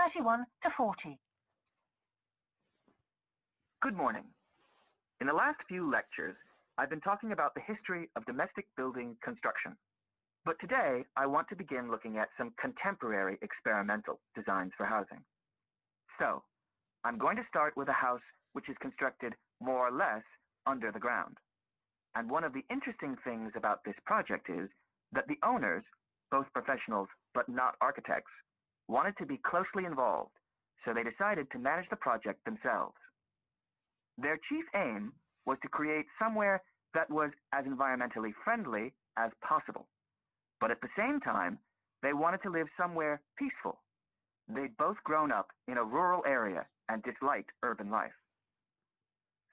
31 to 40. Good morning. In the last few lectures, I've been talking about the history of domestic building construction. But today, I want to begin looking at some contemporary experimental designs for housing. So, I'm going to start with a house which is constructed more or less under the ground. And one of the interesting things about this project is that the owners, both professionals but not architects, wanted to be closely involved, so they decided to manage the project themselves. Their chief aim was to create somewhere that was as environmentally friendly as possible. But at the same time, they wanted to live somewhere peaceful. They'd both grown up in a rural area and disliked urban life.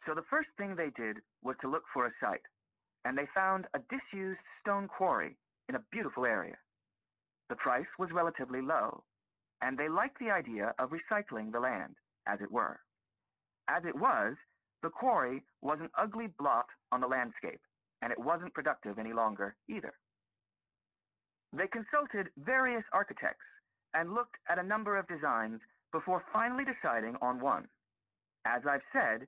So the first thing they did was to look for a site, and they found a disused stone quarry in a beautiful area. The price was relatively low, and they liked the idea of recycling the land, as it were. As it was, the quarry was an ugly blot on the landscape, and it wasn't productive any longer either. They consulted various architects and looked at a number of designs before finally deciding on one. As I've said,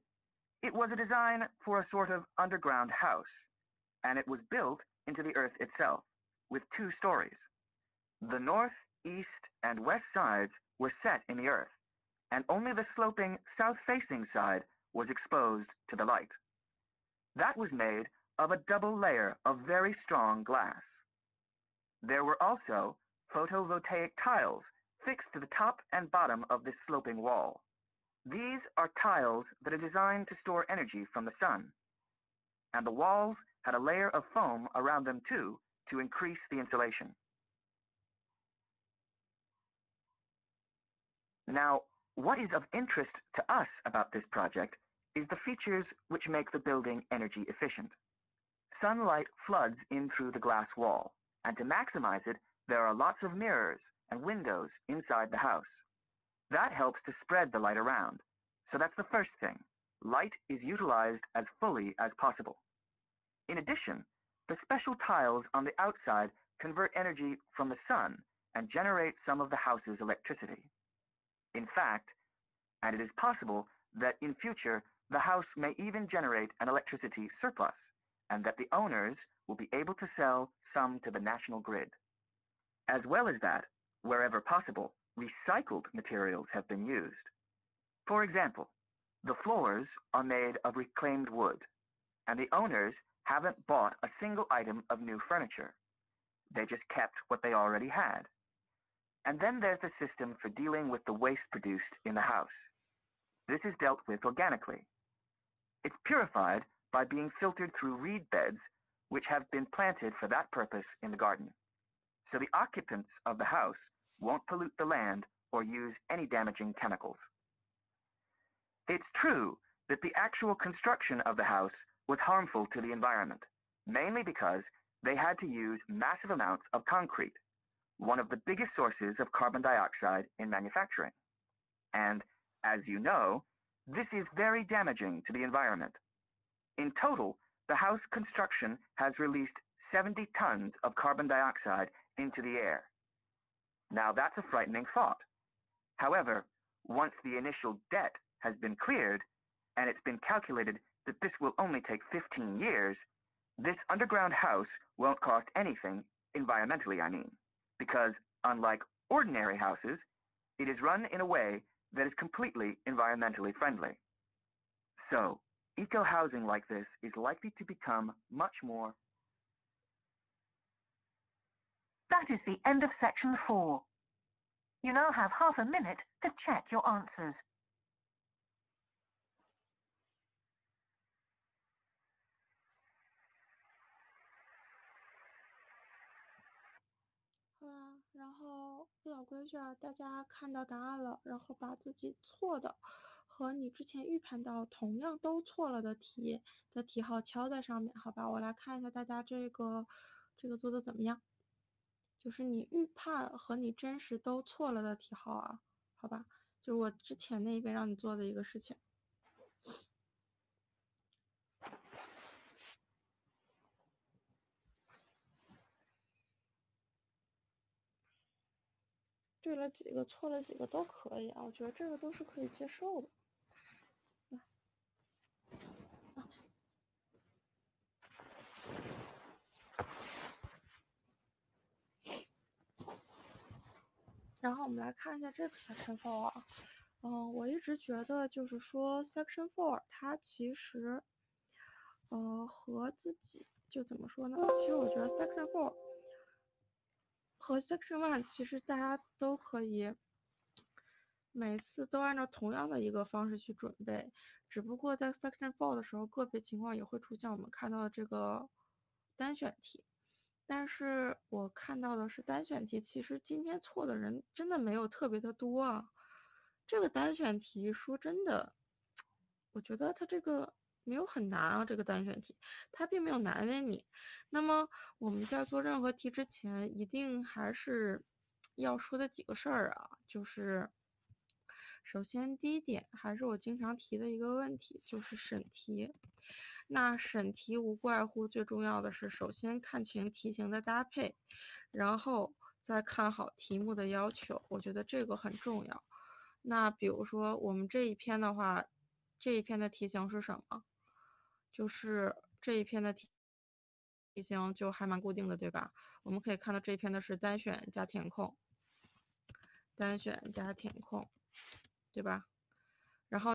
it was a design for a sort of underground house, and it was built into the earth itself, with 2 stories. The north, east, and west sides were set in the earth, and only the sloping south-facing side was exposed to the light. That was made of a double layer of very strong glass. There were also photovoltaic tiles fixed to the top and bottom of this sloping wall. These are tiles that are designed to store energy from the sun, and the walls had a layer of foam around them too to increase the insulation. Now, what is of interest to us about this project is the features which make the building energy efficient. Sunlight floods in through the glass wall, and to maximize it, there are lots of mirrors and windows inside the house. That helps to spread the light around. So that's the first thing. Light is utilized as fully as possible. In addition, the special tiles on the outside convert energy from the sun and generate some of the house's electricity. In fact, and it is possible that in future the house may even generate an electricity surplus, and that the owners will be able to sell some to the national grid. As well as that, wherever possible, recycled materials have been used. For example, the floors are made of reclaimed wood, and the owners haven't bought a single item of new furniture. They just kept what they already had. And then there's the system for dealing with the waste produced in the house. This is dealt with organically. It's purified by being filtered through reed beds which have been planted for that purpose in the garden. So the occupants of the house won't pollute the land or use any damaging chemicals. It's true that the actual construction of the house was harmful to the environment, mainly because they had to use massive amounts of concrete, one of the biggest sources of carbon dioxide in manufacturing. And, as you know, this is very damaging to the environment. In total, the house construction has released 70 tons of carbon dioxide into the air. Now that's a frightening thought. However, once the initial debt has been cleared, and it's been calculated that this will only take 15 years, this underground house won't cost anything, environmentally I mean, because unlike ordinary houses, it is run in a way that is completely environmentally friendly. So, eco-housing like this is likely to become much more. That is the end of section 4. You now have half a minute to check your answers.然后老规矩啊，大家看到答案了，然后把自己错的和你之前预判到同样都错了的题号敲在上面，好吧？我来看一下大家这个做的怎么样，就是你预判和你真实都错了的题号啊，好吧？就是我之前那边让你做的一个事情。对了几个错了几个都可以啊，我觉得这个都是可以接受的。然后我们来看一下这个 section 4啊，我一直觉得就是说 section 4它其实和自己就怎么说呢？其实我觉得 section 4和 section 1其实大家都可以每次都按照同样的一个方式去准备，只不过在 section 4的时候，个别情况也会出现我们看到的这个单选题。但是我看到的是单选题，其实今天错的人真的没有特别的多啊。这个单选题说真的，我觉得它这个没有很难啊，这个单选题它并没有难为你。那么我们在做任何题之前，一定还是要说的几个事儿啊，就是首先第一点还是我经常提的一个问题，就是审题。那审题无外乎最重要的是，首先看清题型的搭配，然后再看好题目的要求，我觉得这个很重要。那比如说我们这一篇的话，这一篇的题型是什么？就是这一篇的题型就还蛮固定的，对吧？我们可以看到这一篇的是单选加填空，单选加填空，对吧？然后